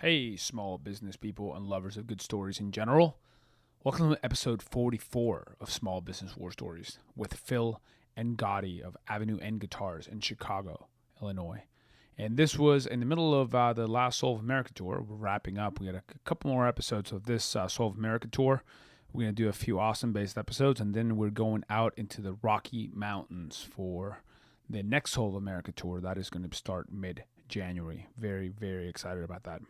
Hey, small business people and lovers of good stories in general. Welcome to episode 44 of Small Business War Stories with Phil Angotti of Avenue N Guitars in Chicago, Illinois. And this was in the middle of the last Soul of America tour. We're wrapping up. We had a couple more episodes of this Soul of America tour. We're going to do a few awesome-based episodes, and then we're going out into the Rocky Mountains for the next Soul of America tour. That is going to start mid-January. Very, very excited about that.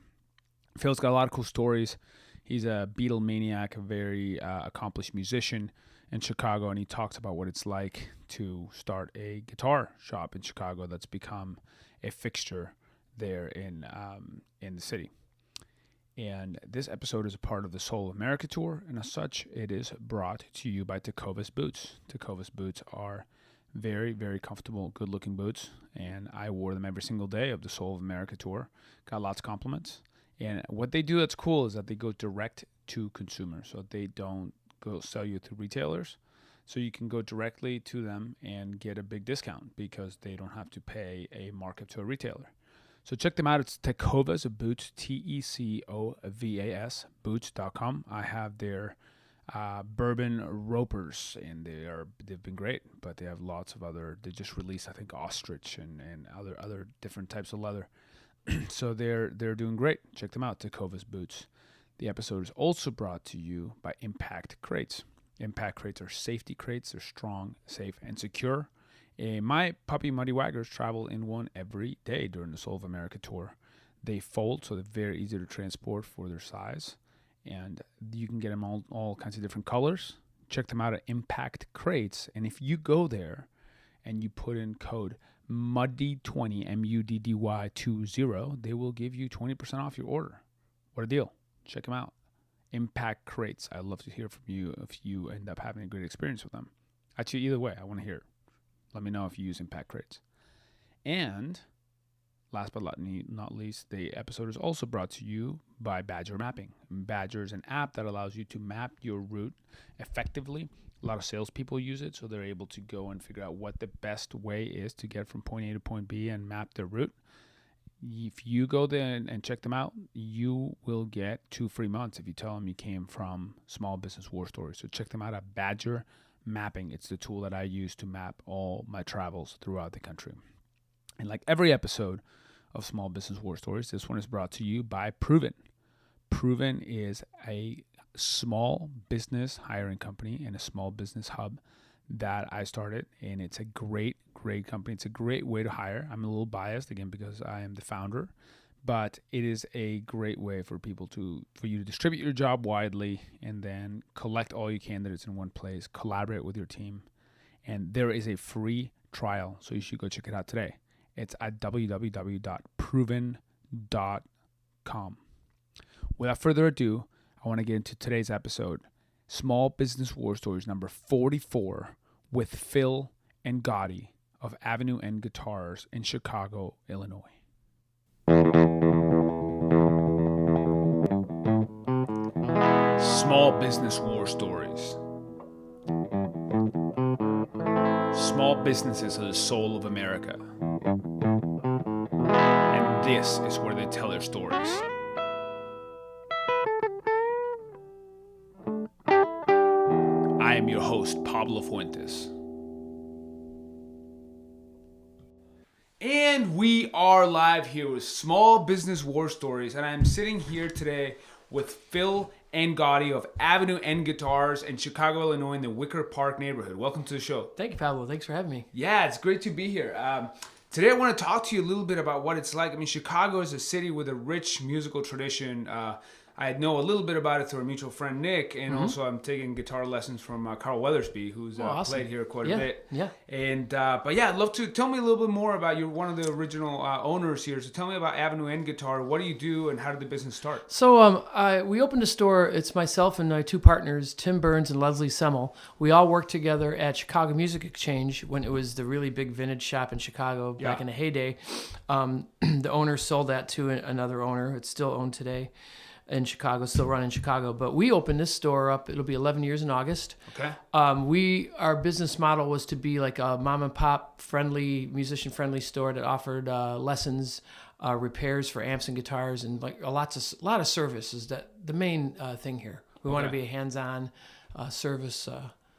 Phil's got a lot of cool stories. He's a Beatle maniac, a very accomplished musician in Chicago, and he talks about what it's like to start a guitar shop in Chicago that's become a fixture there in the city. And this episode is a part of the Soul of America tour, and as such, it is brought to you by Tecovas boots. Tecovas boots are very, very comfortable, good-looking boots, and I wore them every single day of the Soul of America tour. Got lots of compliments. And what they do that's cool is that they go direct to consumers. So they don't go sell you through retailers. So you can go directly to them and get a big discount because they don't have to pay a markup to a retailer. So check them out. It's Tecovas Boots, Tecovas boots.com. I have their bourbon ropers, and they've been great. But they have lots of other. They just released, I think, ostrich and other different types of leather. So they're doing great. Check them out, Tecovas Boots. The episode is also brought to you by Impact Crates. Impact Crates are safety crates. They're strong, safe, and secure. My puppy Muddy Waggers travel in one every day during the Soul of America tour. They fold, so they're very easy to transport for their size. And you can get them all kinds of different colors. Check them out at Impact Crates. And if you go there and you put in code MUDDY20, MUDDY20, they will give you 20% off your order. What a deal. Check them out. Impact Crates. I'd love to hear from you if you end up having a great experience with them. Actually, either way, I want to hear it. Let me know if you use Impact Crates. And last but not least, the episode is also brought to you by Badger Mapping. Badger is an app that allows you to map your route effectively. A lot of salespeople use it, so they're able to go and figure out what the best way is to get from point A to point B and map their route. If you go there and check them out, you will get 2 free months if you tell them you came from Small Business War Stories. So check them out at Badger Mapping. It's the tool that I use to map all my travels throughout the country. And like every episode of Small Business War Stories, this one is brought to you by Proven. Proven is a small business hiring company and a small business hub that I started, and it's a great company. It's a great way to hire. I'm a little biased again because I am the founder, but it is a great way for you to distribute your job widely and then collect all your candidates in one place, collaborate with your team, and there is a free trial, so you should go check it out today. It's at www.proven.com. Without further ado, I want to get into today's episode, Small Business War Stories number 44 with Phil Angotti of Avenue N Guitars in Chicago, Illinois. Small Business War Stories. Small businesses are the soul of America. And this is where they tell their stories. I am your host, Pablo Fuentes. And we are live here with Small Business War Stories, and I'm sitting here today with Phil Angotti of Avenue N Guitars in Chicago, Illinois, in the Wicker Park neighborhood. Welcome to the show. Thank you, Pablo. Thanks for having me. Yeah, it's great to be here. Today I want to talk to you a little bit about what it's like. I mean, Chicago is a city with a rich musical tradition. I know a little bit about it through a mutual friend, Nick, and also I'm taking guitar lessons from Carl Weathersby, who's awesome. played here quite a bit. Yeah. And but yeah, I'd love to tell me a little bit more about you're one of the original owners here. So tell me about Avenue N Guitar. What do you do, and how did the business start? So we opened a store. It's myself and my 2 partners, Tim Burns and Leslie Semmel. We all worked together at Chicago Music Exchange when it was the really big vintage shop in Chicago back in the heyday. The owner sold that to another owner. It's still owned today in Chicago, still run in Chicago. But we opened this store up. It'll be 11 years in August. Okay. Our business model was to be like a mom and pop friendly, musician friendly store that offered lessons repairs for amps and guitars, and like a lot of service is the main thing here. We want to be a hands-on, service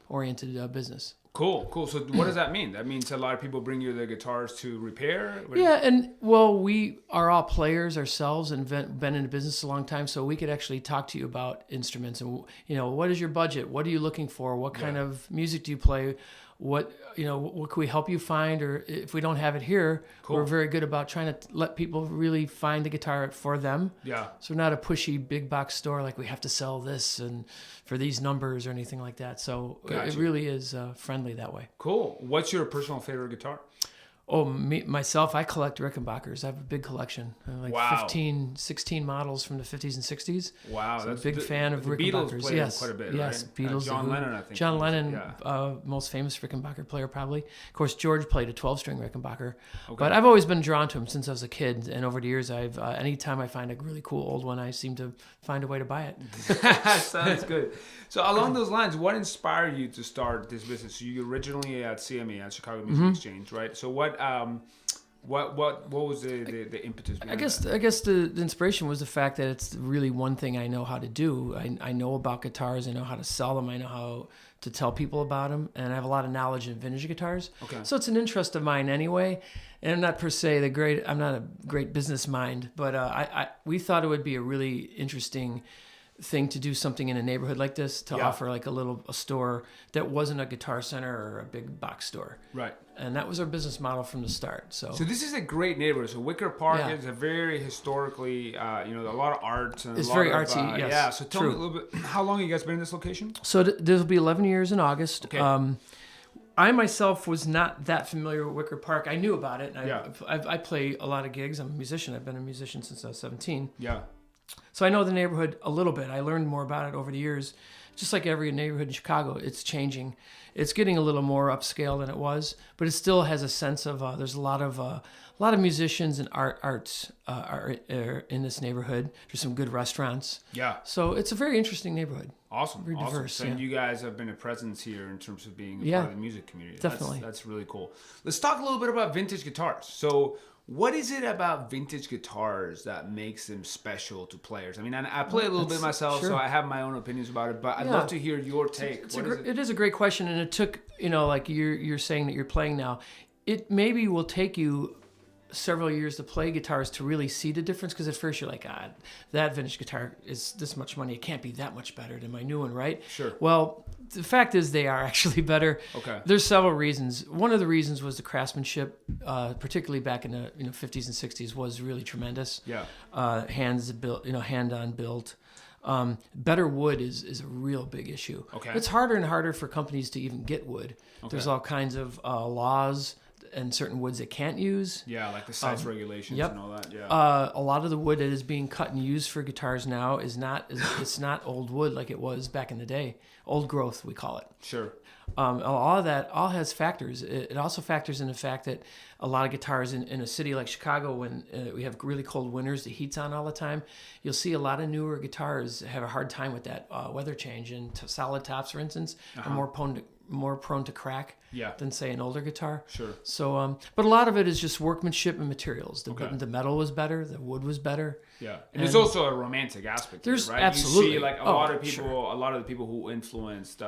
oriented business. Cool. So what does that mean? That means a lot of people bring you their guitars to repair? Yeah, and well, we are all players ourselves and been in the business a long time, so we could actually talk to you about instruments and, what is your budget? What are you looking for? What kind of music do you play? What can we help you find? Or if we don't have it here, we're very good about trying to let people really find the guitar for them. Yeah. So we're not a pushy big box store like we have to sell this and for these numbers or anything like that. So it really is friendly that way. Cool. What's your personal favorite guitar? Oh, myself, I collect Rickenbackers. I have a big collection, like 15, 16 models from the 50s and 60s. Wow, so that's a big fan of Rickenbackers. Beatles played quite a bit, yes, right? Beatles. John Lennon, I think. John Lennon, most famous Rickenbacker player probably. Of course, George played a 12-string Rickenbacker. Okay. But I've always been drawn to him since I was a kid, and over the years, I've anytime I find a really cool old one, I seem to find a way to buy it. Sounds good. So along those lines, what inspired you to start this business? So you originally at CME, at Chicago Music Exchange, right? So what was the impetus behind that? I guess the inspiration was the fact that it's really one thing I know how to do. I know about guitars. I know how to sell them. I know how to tell people about them, and I have a lot of knowledge in vintage guitars. Okay. So it's an interest of mine anyway. And I'm not per se I'm not a great business mind, but we thought it would be a really interesting thing to do something in a neighborhood like this to offer like a store that wasn't a Guitar Center or a big box store. Right. And that was our business model from the start. So this is a great neighborhood. So Wicker Park is a very historically, a lot of art. And it's very artsy, yes. Yeah, so tell me a little bit, how long have you guys been in this location? So this will be 11 years in August. Okay. I myself was not that familiar with Wicker Park. I knew about it. I play a lot of gigs. I'm a musician. I've been a musician since I was 17. Yeah. So I know the neighborhood a little bit. I learned more about it over the years. Just like every neighborhood in Chicago, it's changing. It's getting a little more upscale than it was, but it still has a sense of there's a lot of musicians and arts are in this neighborhood. There's some good restaurants. Yeah. So it's a very interesting neighborhood. Awesome. Very diverse. So you guys have been a presence here in terms of being a part of the music community. Definitely. That's really cool. Let's talk a little bit about vintage guitars. So what is it about vintage guitars that makes them special to players? I mean, I play a little bit myself, so I have my own opinions about it, but I'd love to hear your take. It is a great question, and it took, like you're saying that you're playing now, it maybe will take you several years to play guitars to really see the difference, because at first you're like, that vintage guitar is this much money. It can't be that much better than my new one, right? Sure. Well, the fact is they are actually better. Okay. There's several reasons. One of the reasons was the craftsmanship, particularly back in the 50s and 60s, was really tremendous. Yeah. Hands built, hand-on built. Better wood is a real big issue. Okay. It's harder and harder for companies to even get wood. Okay. There's all kinds of laws and certain woods they can't use. Yeah, like the size regulations and all that. Yeah. A lot of the wood that is being cut and used for guitars now it's not old wood like it was back in the day. Old growth, we call it. Sure. All of that has factors. It also factors in the fact that a lot of guitars in a city like Chicago, when we have really cold winters, the heat's on all the time, you'll see a lot of newer guitars have a hard time with that weather change. And solid tops, for instance, are more prone to crack than, say, an older guitar. Sure. So, but a lot of it is just workmanship and materials. The metal was better. The wood was better. Yeah. And there's also a romantic aspect to it, right? Absolutely. You see, like, a lot of the people who influenced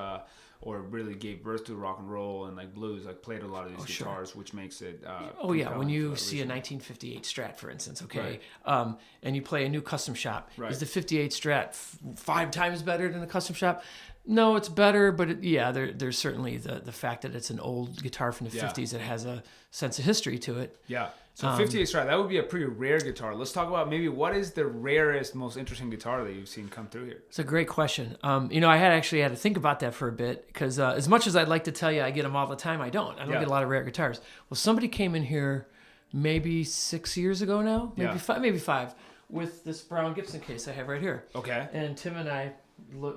or really gave birth to rock and roll and like blues, like played a lot of these guitars, which makes it when you see a 1958 Strat, for instance, and you play a new custom shop, is the 58 Strat 5 times better than a custom shop? No, it's better, but there's certainly the fact that it's an old guitar from the 50s that has a sense of history to it. Yeah. So 58 Strat, that would be a pretty rare guitar. Let's talk about maybe what is the rarest, most interesting guitar that you've seen come through here? It's a great question. I had to think about that for a bit, because as much as I'd like to tell you I get them all the time, I don't. I don't get a lot of rare guitars. Well, somebody came in here maybe 6 years ago now, maybe five, with this brown Gibson case I have right here. Okay. And Tim and I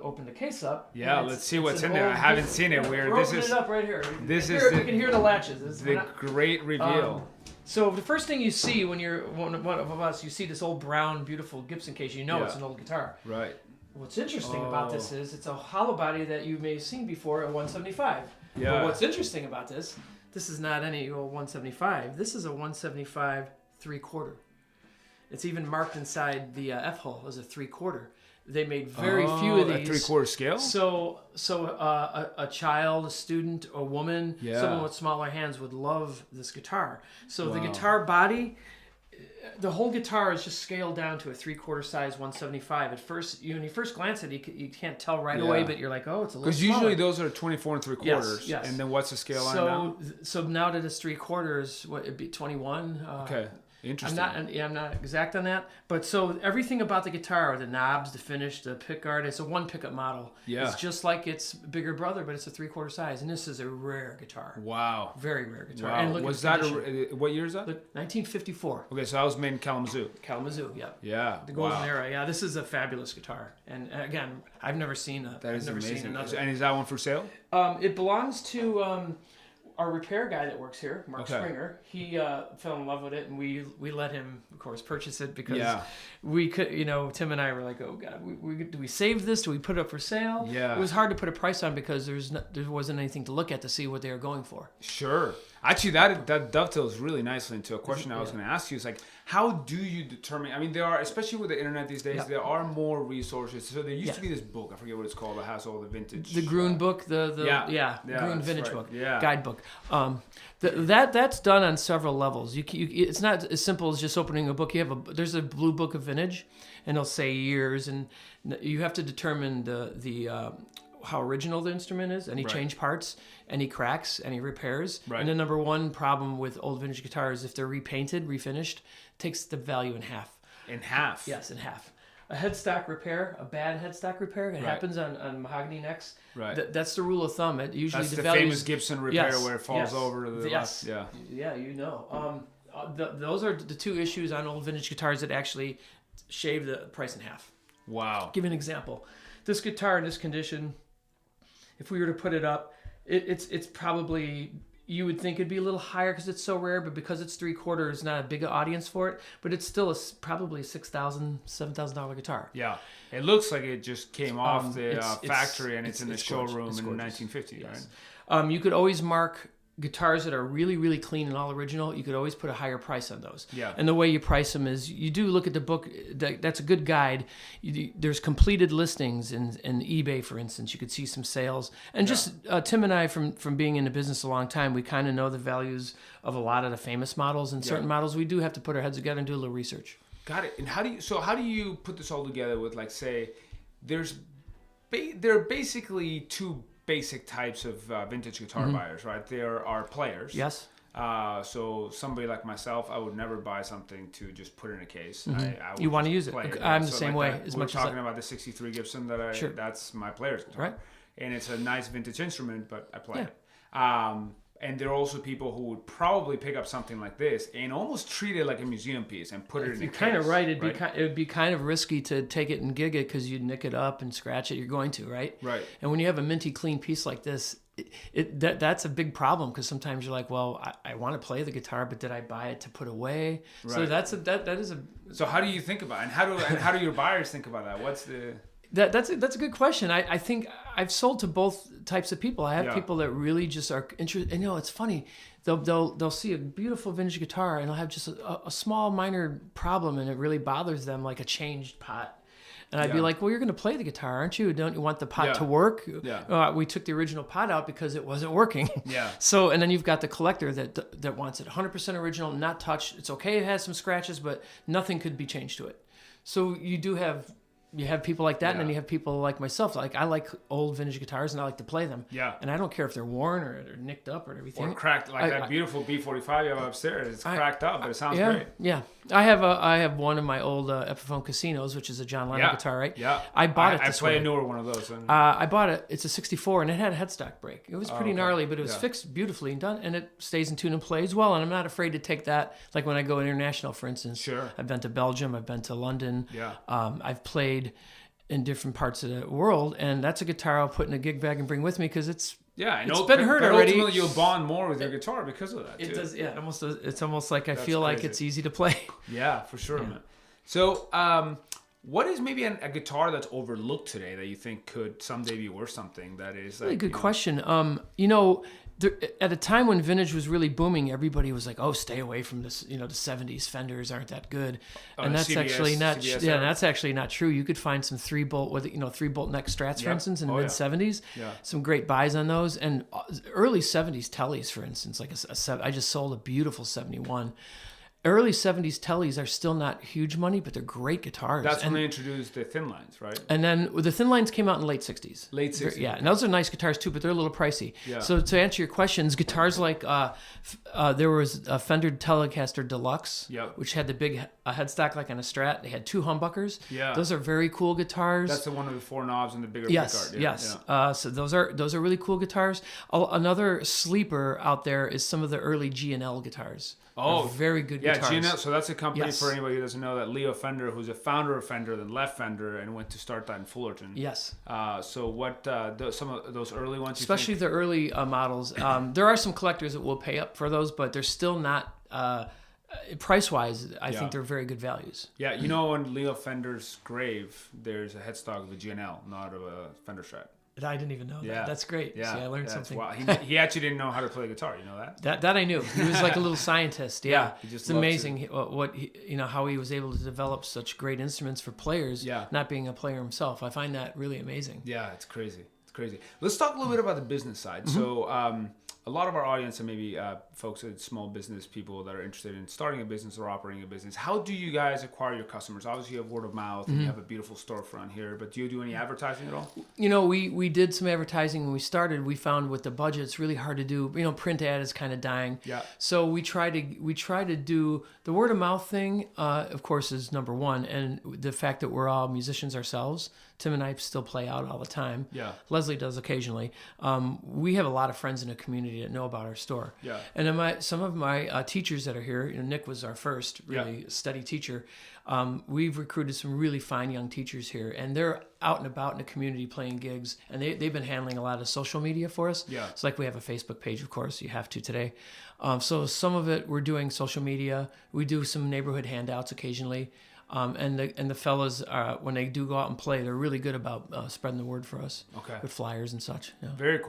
open the case up. Yeah, let's see what's in there. I haven't seen it. We're opening it up right here. You can hear the latches. This is great reveal. So the first thing you see when you're one of us, you see this old brown, beautiful Gibson case. You know it's an old guitar. Right. What's interesting about this is it's a hollow body that you may have seen before, a 175. Yeah. But what's interesting about this is not any old 175. This is a 175 3/4. It's even marked inside the F-hole as a 3/4. They made very few of these. A 3/4 scale? So a child, a student, a woman, someone with smaller hands would love this guitar. So the guitar body, the whole guitar is just scaled down to a 3/4 size 175. At first, when you first glance at it, you can't tell right away, but you're like, oh, it's a little smaller. Because usually those are 24 3/4. Yes. And then what's the scale on now? So now that it's 3/4, what it'd be 21. Okay. Interesting. I'm not exact on that, but so everything about the guitar, the knobs, the finish, the pickguard, it's a 1 pickup model. Yeah. It's just like its bigger brother, but it's a 3/4 size, and this is a rare guitar. Wow. Very rare guitar. Wow. And look Was at that what year is that? 1954. Okay, so that was made in Kalamazoo. Kalamazoo, yeah. Yeah. The golden era. Yeah, this is a fabulous guitar, and again, I've never seen a. That is I've never amazing. seen another. And is that one for sale? It belongs to our repair guy that works here, Mark Springer. He fell in love with it, and we let him, of course, purchase it because we could, Tim and I were like, oh God, do we save this? Do we put it up for sale? Yeah. It was hard to put a price on because there wasn't anything to look at to see what they were going for. Sure. Actually, that dovetails really nicely into a question I was going to ask you. It's like, how do you determine? I mean, there are, especially with the internet these days, there are more resources. So there used to be this book, I forget what it's called, that has all the vintage. The Gruen book, the Gruen vintage book, guidebook. That's done on several levels. It's not as simple as just opening a book. There's a blue book of vintage, and it'll say years, and you have to determine the how original the instrument is, any change parts, any cracks, any repairs. Right. And the number one problem with old vintage guitars, if they're repainted, refinished, takes the value in half. In half? Yes, in half. A headstock repair, a bad headstock repair, it happens on mahogany necks. Right. That's the rule of thumb. It usually that's the famous Gibson repair where it falls over to the left. Yeah. Yeah, those are the two issues on old vintage guitars that actually shave the price in half. Wow. I'll give you an example. This guitar in this condition, if we were to put it up, it's probably, you would think it'd be a little higher because it's so rare, but because it's 3/4, it's not a big audience for it. But it's still probably a $6,000, $7,000 guitar. Yeah, it looks like it just came off the factory and it's in the showroom in 1950. Yes. Right? You could always mark guitars that are really, really clean and all original. You could always put a higher price on those. Yeah. And the way you price them is you do look at the book. That's a good guide. There's completed listings in eBay, for instance. You could see some sales. And just Tim and I, from being in the business a long time, we kind of know the values of a lot of the famous models. And certain models, we do have to put our heads together and do a little research. Got it. And how do you put this all together with, like, say, there are basically two basic types of vintage guitar buyers, right? There are players. Yes. So somebody like myself, I would never buy something to just put in a case. Mm-hmm. You want to use it. I'm the same way. As much as we're talking about the '63 Gibson that's my player's guitar, right? And it's a nice vintage instrument, but I play it. And there are also people who would probably pick up something like this and almost treat it like a museum piece and put it in a case. You're kind of right. It would be kind of risky to take it and gig it because you'd nick it up and scratch it. You're going to, right? Right. And when you have a minty clean piece like this, that's a big problem because sometimes you're like, well, I want to play the guitar, but did I buy it to put away? Right. So that is a. So how do you think about it? And how do your buyers think about that? What's the That's a good question. I think I've sold to both types of people. I have people that really just are interested. And it's funny. They'll see a beautiful vintage guitar and they'll have just a small minor problem and it really bothers them, like a changed pot. And I'd be like, well, you're going to play the guitar, aren't you? Don't you want the pot to work? Yeah. We took the original pot out because it wasn't working. Yeah. So, and then you've got the collector that wants it 100% original, not touched. It's okay. It has some scratches, but nothing could be changed to it. So you have people like that, and then you have people like myself. Like, I like old vintage guitars, and I like to play them. Yeah. And I don't care if they're worn or they're nicked up or everything. Or cracked, like that beautiful B45 you have upstairs. It's cracked up, but it sounds great. Yeah. I have one of my old Epiphone Casinos, which is a John Lennon guitar, right? Yeah. I bought it this way. I play a newer one of those. I bought it. It's a 64, and it had a headstock break. It was pretty gnarly, but it was fixed beautifully and done, and it stays in tune and plays well. And I'm not afraid to take that, like when I go international, for instance. Sure. I've been to Belgium. I've been to London. Yeah. I've played in different parts of the world, and that's a guitar I'll put in a gig bag and bring with me because it's been heard already. Ultimately, you'll bond more with your guitar because of that. It does, yeah. It's almost like I feel like it's easy to play. Yeah, for sure, man. So, what is maybe a guitar that's overlooked today that you think could someday be worth something? That is really good question. at a time when vintage was really booming, everybody was like, "Oh, stay away from this. The '70s Fenders aren't that good," and that's actually not. That's actually not true. You could find some 3-bolt with 3-bolt neck Strats, for instance, in the mid '70s. Yeah. Some great buys on those, and early '70s Tellys, for instance, like I just sold a beautiful '71. Early '70s Tellys are still not huge money, but they're great guitars. That's when they introduced the thin lines, right? And then the thin lines came out in late '60s. Late '60s. Yeah, and those are nice guitars too, but they're a little pricey. Yeah. So to answer your questions, guitars like there was a Fender Telecaster Deluxe, which had the big headstock like on a Strat. They had 2 humbuckers. Yeah. Those are very cool guitars. That's the one with the 4 knobs and the bigger pickguard. Yes. So those are really cool guitars. Another sleeper out there is some of the early G&L guitars. Oh, very good guitars. Yeah, G&L. So that's a company, for anybody who doesn't know, that Leo Fender, who's a founder of Fender, then left Fender and went to start that in Fullerton. Yes. So what some of those early ones? Especially the early models. There are some collectors that will pay up for those, but they're still not price-wise. I think they're very good values. Yeah, on Leo Fender's grave, there's a headstock of a G&L, not of a Fender Strat. I didn't even know that. That's great. Yeah, see, I learned something. Wow. He actually didn't know how to play guitar. You know that? That I knew. He was like a little scientist. Yeah. It's amazing how he was able to develop such great instruments for players. Yeah. Not being a player himself, I find that really amazing. Yeah, it's crazy. Let's talk a little bit about the business side. Mm-hmm. So a lot of our audience are maybe folks at small business people that are interested in starting a business or operating a business. How do you guys acquire your customers? Obviously, you have word of mouth and you have a beautiful storefront here, but do you do any advertising at all? We did some advertising when we started. We found with the budget, it's really hard to do. Print ad is kind of dying. Yeah. So we try to do the word of mouth thing. Of course, is number one, and the fact that we're all musicians ourselves. Tim and I still play out all the time. Yeah. Leslie does occasionally. We have a lot of friends in the community that know about our store. Yeah. And then some of my teachers that are here, Nick was our first really steady teacher. We've recruited some really fine young teachers here, and they're out and about in the community playing gigs, and they've been handling a lot of social media for us. Yeah. It's like we have a Facebook page, of course, you have to today. So some of it we're doing social media. We do some neighborhood handouts occasionally. And the fellas, when they do go out and play, they're really good about spreading the word for us with flyers and such. Yeah. Very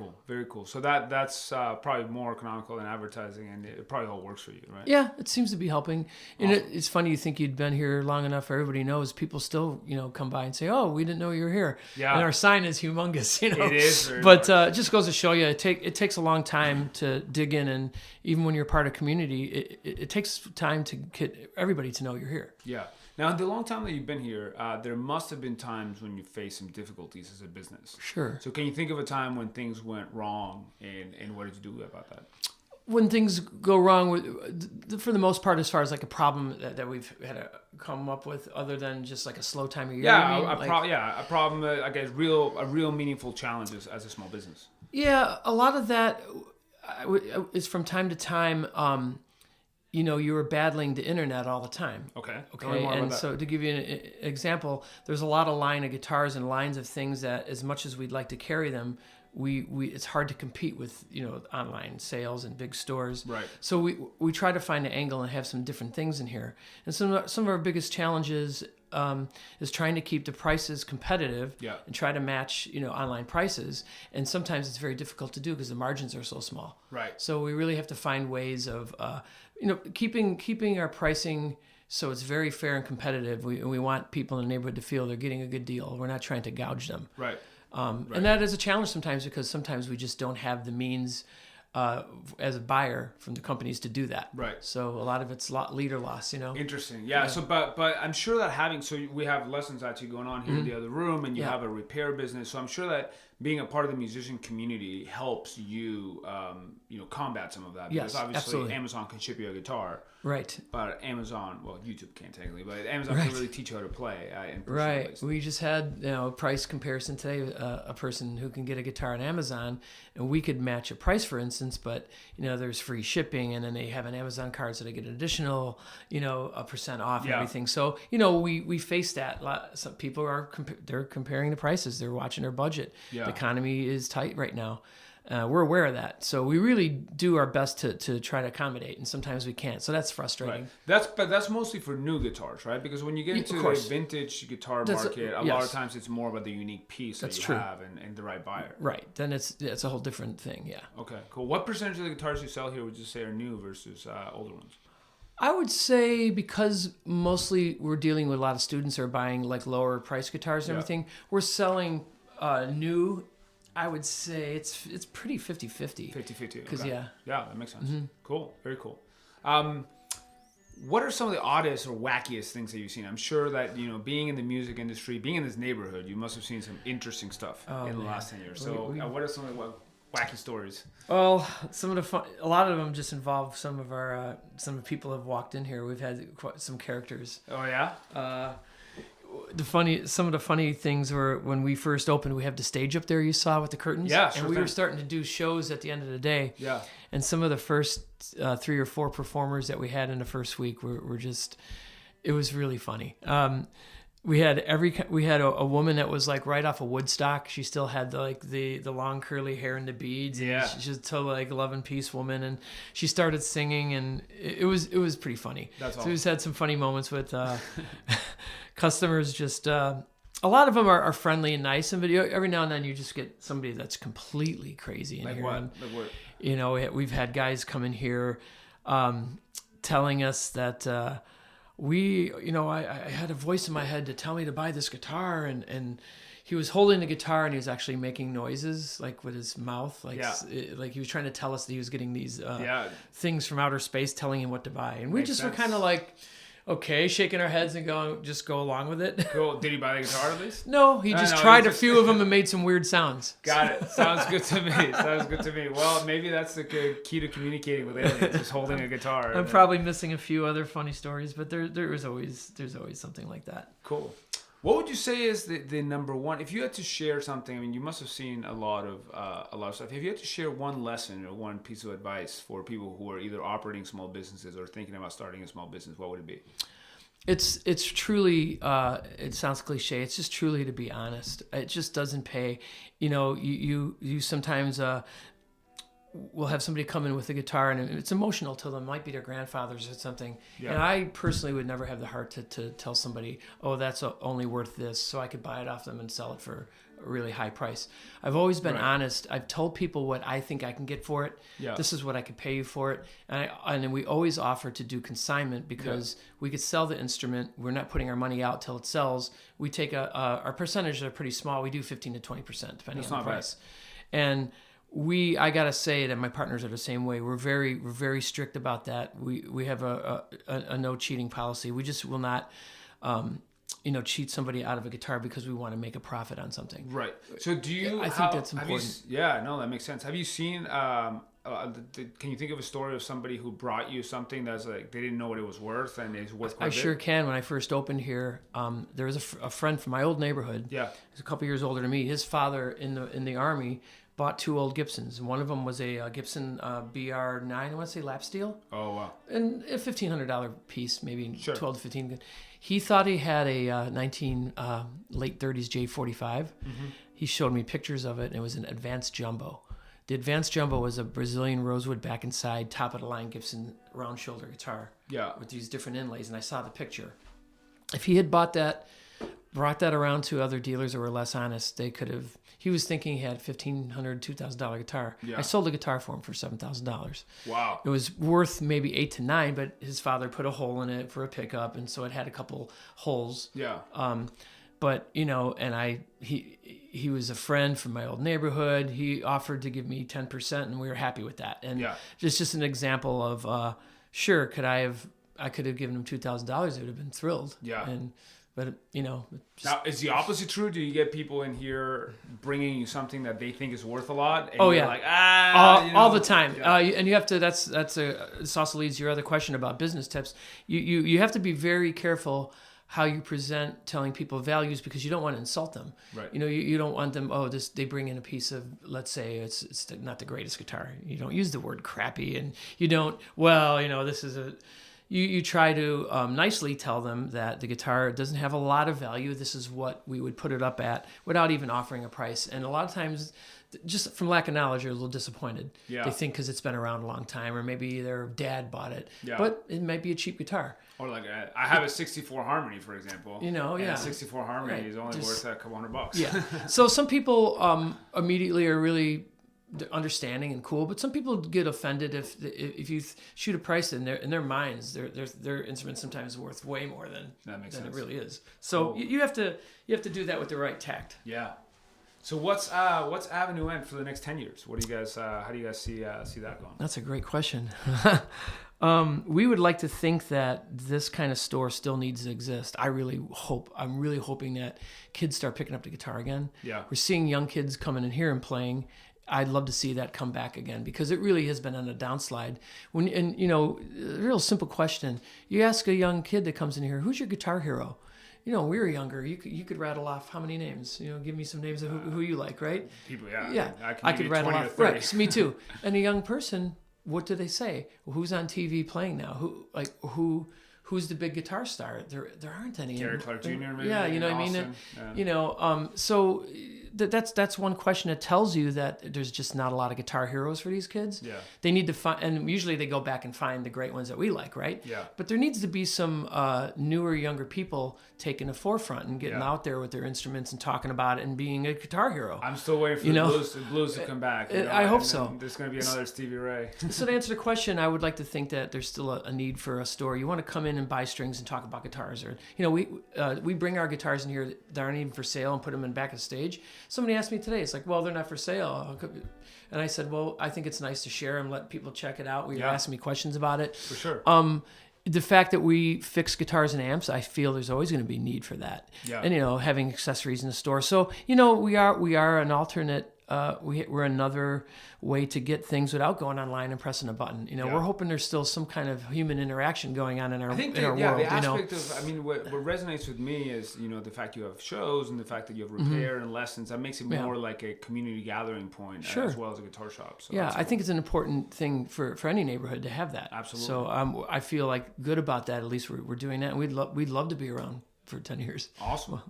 cool. So that's probably more economical than advertising, and it probably all works for you, right? Yeah, it seems to be helping. Awesome. And it's funny, you think you'd been here long enough, everybody knows. People still, come by and say, "Oh, we didn't know you were here." Yeah. And our sign is humongous, It is. But it just goes to show you, it takes a long time to dig in, and even when you're part of community, it takes time to get everybody to know you're here. Yeah. Now, in the long time that you've been here, there must have been times when you faced some difficulties as a business. Sure. So can you think of a time when things went wrong, and what did you do about that? When things go wrong, for the most part, as far as like a problem that we've had to come up with, other than just like a slow time of year. Yeah, a problem, I guess, a real meaningful challenge as a small business. Yeah, a lot of that is from time to time. You were battling the internet all the time. Okay. And so to give you an example, there's a lot of line of guitars and lines of things that, as much as we'd like to carry them, we it's hard to compete with online sales and big stores. Right. So we try to find an angle and have some different things in here. And some of our biggest challenges is trying to keep the prices competitive and try to match online prices. And sometimes it's very difficult to do because the margins are so small. Right. So we really have to find ways of keeping our pricing so it's very fair and competitive. We want people in the neighborhood to feel they're getting a good deal. We're not trying to gouge them. Right. And that is a challenge sometimes, because sometimes we just don't have the means as a buyer from the companies to do that. Right. So a lot of it's leader loss, Interesting. Yeah. So, but I'm sure that we have lessons actually going on here in the other room, and you have a repair business. So I'm sure that being a part of the musician community helps you, combat some of that. Because obviously absolutely. Amazon can ship you a guitar. Right. But YouTube can't technically, but Amazon can really teach you how to play. Right. We just had a price comparison today. A person who can get a guitar on Amazon, and we could match a price, for instance, but there's free shipping, and then they have an Amazon card, so they get an additional a % off and everything. So we face that. Some people are they're comparing the prices. They're watching their budget. Yeah. The economy is tight right now. We're aware of that. So we really do our best to try to accommodate, and sometimes we can't. So that's frustrating. Right. But that's mostly for new guitars, right? Because when you get into the vintage guitar market, a lot of times it's more about the unique piece that you have and the right buyer. Right. Then it's a whole different thing, yeah. Okay, cool. What percentage of the guitars you sell here would you say are new versus older ones? I would say, because mostly we're dealing with a lot of students who are buying like lower price guitars and everything, we're selling new. I would say it's pretty 50-50. 50-50. Because Yeah, that makes sense. Mm-hmm. Cool. Very cool. What are some of the oddest or wackiest things that you've seen? I'm sure that, being in the music industry, being in this neighborhood, you must have seen some interesting stuff in the last 10 years. So what are some of the wacky stories? Well, a lot of them just involve some of the people have walked in here. We've had some characters. Oh yeah. Some of the funny things were when we first opened. We have the stage up there you saw with the curtains. Yeah, sure. And we were starting to do shows at the end of the day. Yeah. And some of the first 3 or 4 performers that we had in the first week were just, it was really funny. We had a woman that was like right off of Woodstock. She still had the long curly hair and the beads. Yeah. And she's a total 11-piece woman, and she started singing, and it was pretty funny. That's awesome. So we just had some funny moments with customers. Just a lot of them are friendly and nice, but every now and then you just get somebody that's completely crazy in here. What? And, we've had guys come in here telling us that. I had a voice in my head to tell me to buy this guitar, and he was holding the guitar and he was actually making noises like with his mouth, like he was trying to tell us that he was getting these things from outer space telling him what to buy, and we just were kind of like, okay, shaking our heads and going, just go along with it. Cool. Did he buy the guitar at least? No, he just tried a few of them and made some weird sounds. Got it. Sounds good to me. Well, maybe that's the key to communicating with aliens, just holding a guitar. I'm probably missing a few other funny stories, but there's always something like that. Cool. What would you say is the number one? If you had to share something, I mean, you must have seen a lot of stuff. If you had to share one lesson or one piece of advice for people who are either operating small businesses or thinking about starting a small business, what would it be? It's truly, it sounds cliche. It's just truly to be honest. It just doesn't pay. You sometimes will have somebody come in with a guitar and it's emotional to them. It might be their grandfather's or something. Yeah. And I personally would never have the heart to tell somebody, oh, that's only worth this, so I could buy it off them and sell it for a really high price. I've always been honest. I've told people what I think I can get for it. Yeah. This is what I could pay you for it. And then we always offer to do consignment because we could sell the instrument. We're not putting our money out till it sells. We take our percentages are pretty small. We do 15 to 20% depending on the price. And I gotta say that my partners are the same way. We're very strict about that. We have a no cheating policy. We just will not cheat somebody out of a guitar because we want to make a profit on something. Right. So do you? I think that's important. That makes sense. Have you seen? Can you think of a story of somebody who brought you something that's like they didn't know what it was worth and it's worth quite a bit? I sure can. When I first opened here, there was a friend from my old neighborhood. Yeah. He's a couple years older than me. His father in the Army bought 2 old Gibsons, and one of them was a Gibson BR9, I want to say lap steel. Oh, wow. And a $1,500 piece, maybe 12 to 15. He thought he had a late 30s J45. Mm-hmm. He showed me pictures of it, and it was an Advanced Jumbo. The Advanced Jumbo was a Brazilian rosewood back and side, top-of-the-line Gibson round shoulder guitar with these different inlays, and I saw the picture. If he had brought that around to other dealers that were less honest, they could have. He was thinking he had $1,500, $2,000 guitar. Yeah. I sold the guitar for him for $7,000. Wow. It was worth maybe 8 to 9, but his father put a hole in it for a pickup, and so it had a couple holes. Yeah. But and he was a friend from my old neighborhood. He offered to give me 10%, and we were happy with that. And just an example of sure, I could have given him $2,000. They would have been thrilled. Yeah. But now is the opposite true? Do you get people in here bringing you something that they think is worth a lot? And you're like all the time. Yeah. And you have to. This also leads to your other question about business tips. You have to be very careful how you present telling people values because you don't want to insult them. Right. You don't want them. They bring in a piece of, let's say it's not the greatest guitar. You don't use the word crappy, and you don't. Well, this is a. you try to nicely tell them that the guitar doesn't have a lot of value. This is what we would put it up at without even offering a price. And a lot of times, just from lack of knowledge, they're a little disappointed. Yeah. They think because it's been around a long time, or maybe their dad bought it. Yeah. But it might be a cheap guitar. Or like I have a 64 Harmony, for example. You know, and yeah. a 64 Harmony Right. is only worth a couple $100. Yeah. So some people immediately are really understanding and cool, but some people get offended if you shoot a price in their minds, their instrument sometimes is worth way more than it really is. So you have to do that with the right tact. Yeah. So what's Avenue N for the next 10 years? What do you guys how do you guys see that going? That's a great question. We would like to think that this kind of store still needs to exist. I'm really hoping that kids start picking up the guitar again. Yeah. We're seeing young kids coming in here and playing. I'd love to see that come back again because it really has been on a downslide. A real simple question. You ask a young kid that comes in here, who's your guitar hero? When we were younger, you could rattle off how many names? Give me some names of who you like, right? People, yeah. Yeah, I could rattle off. Right, me too. And a young person, what do they say? Well, who's on TV playing now? Who's the big guitar star? There aren't any. Gary Clark Jr. Maybe. Yeah, you know what I mean. Yeah. So that's one question. It tells you that there's just not a lot of guitar heroes for these kids. Yeah. They need to find, and usually they go back and find the great ones that we like, right? Yeah. But there needs to be some newer, younger people taking the forefront and getting out there with their instruments and talking about it and being a guitar hero. I'm still waiting for the blues to come back. I hope so. There's going to be another Stevie Ray. So to answer the question, I would like to think that there's still a need for a store. You want to come in and buy strings and talk about guitars, or we bring our guitars in here that aren't even for sale and put them in back of the stage. Somebody asked me today, it's like, well, they're not for sale, and I said, well, I think it's nice to share and let people check it out. Were asking me questions about it For sure. The fact that we fix guitars and amps, I feel there's always going to be need for that. Yeah. And having accessories in the store. So we are an alternate. We're another way to get things without going online and pressing a button. We're hoping there's still some kind of human interaction going on in our world. The aspect of, what resonates with me is, the fact you have shows and the fact that you have repair and lessons. That makes it more like a community gathering point as well as a guitar shop. So I think it's an important thing for any neighborhood to have that. Absolutely. So I feel like good about that. At least we're doing that, and we'd love to be around for 10 years. Awesome.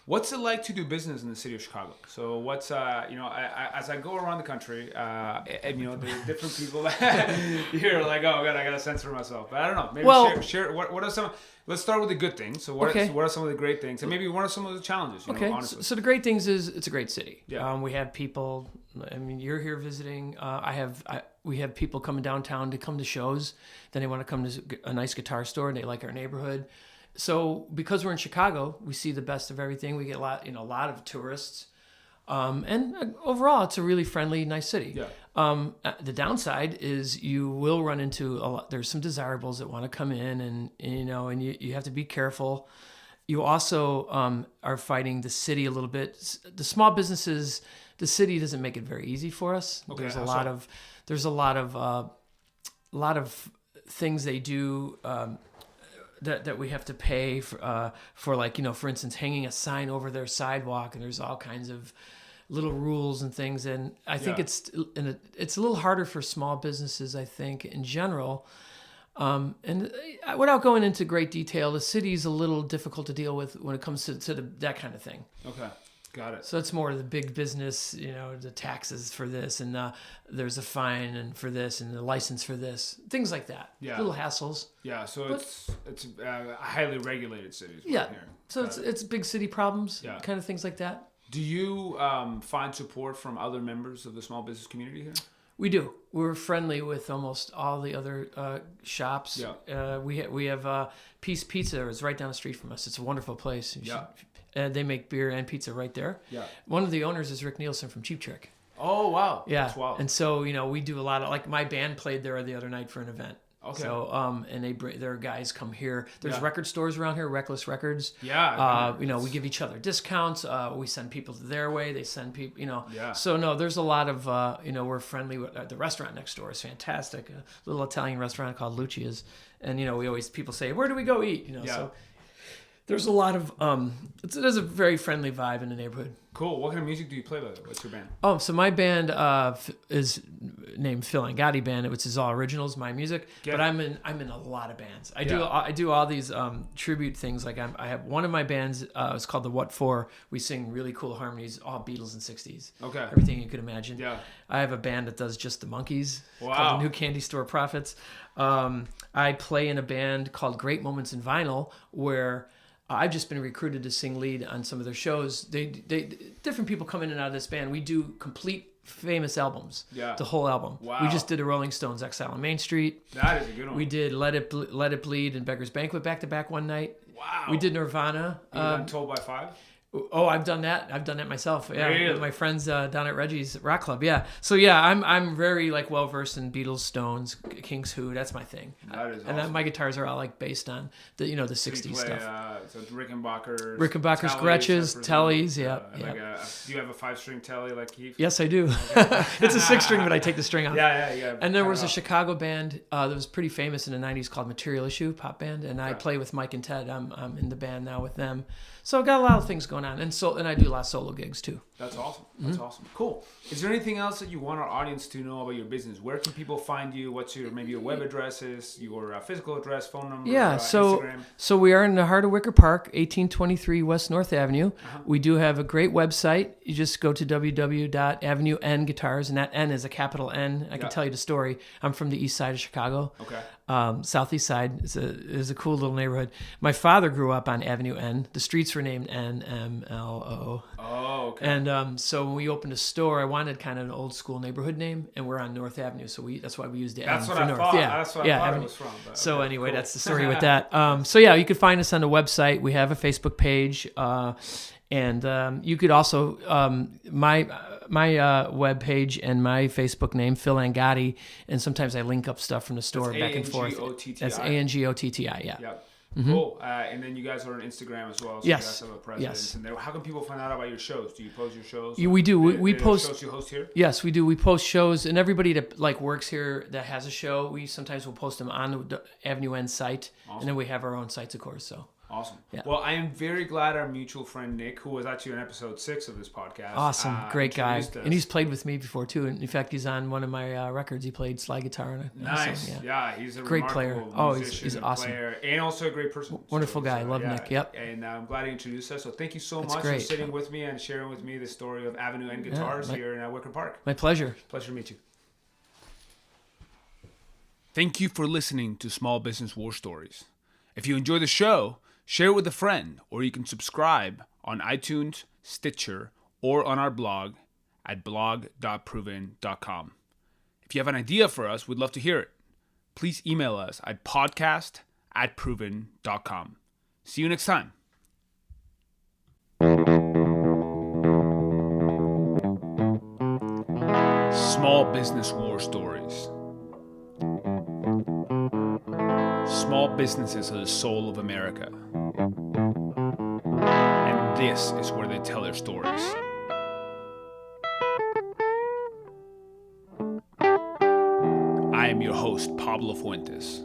What's it like to do business in the city of Chicago? So what's, as I go around the country, there's different people that you're like, oh God, I got to censor myself. But I don't know. Maybe share what are some, let's start with the good things. So what are some of the great things? And maybe what are some of the challenges, honestly? So the great things is it's a great city. Yeah. We have people, you're here visiting. We have people coming downtown to come to shows. Then they want to come to a nice guitar store and they like our neighborhood. So because we're in Chicago, we see the best of everything. We get a lot of tourists, and overall, it's a really friendly, nice city. Yeah. The downside is you will run into there's some desirables that want to come in, and you have to be careful. You also are fighting the city a little bit. The small businesses, the city doesn't make it very ezy for us. Okay, there's a lot of things they do. That we have to pay for like, for instance, hanging a sign over their sidewalk, and there's all kinds of little rules and things. And I think it's a little harder for small businesses, I think, in general. And without going into great detail, the city's a little difficult to deal with when it comes to that kind of thing. Okay. Got it. So it's more the big business, the taxes for this, and there's a fine and for this, and the license for this, things like that. Yeah. Little hassles. Yeah. So it's a highly regulated city. Yeah. So it's big city problems. Yeah. Kind of things like that. Do you find support from other members of the small business community here? We do. We're friendly with almost all the other shops. Yeah. We have Peace Pizza is right down the street from us. It's a wonderful place. They make beer and pizza right there. Yeah. One of the owners is Rick Nielsen from Cheap Trick. Oh, wow. Yeah. That's wild. And so, we do a lot of, like, my band played there the other night for an event. Okay. So, and their guys come here. There's record stores around here, Reckless Records. Yeah. We give each other discounts. We send people their way. They send people, Yeah. So, no, there's a lot of, we're friendly with the restaurant next door is fantastic. A little Italian restaurant called Lucia's. And, people say, where do we go eat? So There's a lot of there's a very friendly vibe in the neighborhood. Cool. What kind of music do you play, by the way? What's your band? Oh, so my band is named Phil Angotti Band, which is all originals, my music. But I'm in a lot of bands. I do all these tribute things. Like I have one of my bands. It's called the What For. We sing really cool harmonies, all Beatles and '60s. Okay. Everything you could imagine. Yeah. I have a band that does just the Monkees. Wow. Called the New Candy Store Prophets. I play in a band called Great Moments in Vinyl, where I've just been recruited to sing lead on some of their shows. They different people come in and out of this band. We do complete famous albums. Yeah. The whole album. Wow. We just did a Rolling Stones Exile on Main Street. That is a good one. We did Let It Bleed and Beggar's Banquet back to back one night. Wow. We did Nirvana. You done Told by Five? Oh, I've done that. I've done that myself. Yeah, really? With my friends down at Reggie's Rock Club. Yeah. So yeah, I'm very like well versed in Beatles, Stones, Kings Who. That's my thing. That is awesome. And then my guitars are all like based on the the '60s play, stuff. So Rickenbackers, Gretches, Tellys. Yeah. Do you have a 5-string Telly like Keith? Yes, I do. Okay. It's a 6-string, but I take the string off. Yeah. And there was a Chicago band that was pretty famous in the '90s called Material Issue, pop band, and I play with Mike and Ted. I'm in the band now with them. So I've got a lot of things going on, and I do a lot of solo gigs too. That's awesome. That's awesome. Cool. Is there anything else that you want our audience to know about your business? Where can people find you? What's your web addresses, your physical address, phone number? Yeah. Instagram? So we are in the heart of Wicker Park, 1823 West North Avenue. We do have a great website. You just go to www.avenuenguitars, and that N is a capital N. I can tell you the story. I'm from the east side of Chicago. Okay. Southeast side is a cool little neighborhood. My father grew up on Avenue N. The streets were named NMLO. Oh, okay. And so when we opened a store, I wanted kind of an old school neighborhood name, and we're on North Avenue, so that's why we used the N for North. Thought. Yeah, that's what I thought it was from. But, so okay, anyway, cool. That's the story with that. So yeah, you could find us on the website. We have a Facebook page, and you could also my web page and my Facebook name, Phil Angotti, and sometimes I link up stuff from the store back and forth. That's Angotti, yeah. Yep. Mm-hmm. Cool. And then you guys are on Instagram as well. So yes. You guys have a presence. Yes. And there. How can people find out about your shows? Do you post your shows? We do. We post shows you host here. Yes, we do. We post shows, and everybody that works here that has a show, we sometimes will post them on the Avenue N site, and then we have our own sites, of course. So. Awesome. Yeah. Well, I am very glad our mutual friend Nick, who was actually on episode 6 of this podcast. Awesome. Great guy. And he's played with me before, too. And in fact, he's on one of my records. He played slide guitar on it. Nice. Yeah, he's a great player. He's awesome. Player, and also a great person. Wonderful guy. Love Nick. Yep. And I'm glad he introduced us. So thank you so much for sitting with me and sharing with me the story of Avenue N Guitars here in Wicker Park. My pleasure. Pleasure to meet you. Thank you for listening to Small Business War Stories. If you enjoy the show, share it with a friend, or you can subscribe on iTunes, Stitcher, or on our blog at blog.proven.com. If you have an idea for us, we'd love to hear it. Please email us at podcast@proven.com. See you next time. Small Business War Stories. Small businesses are the soul of America. And this is where they tell their stories. I am your host, Pablo Fuentes.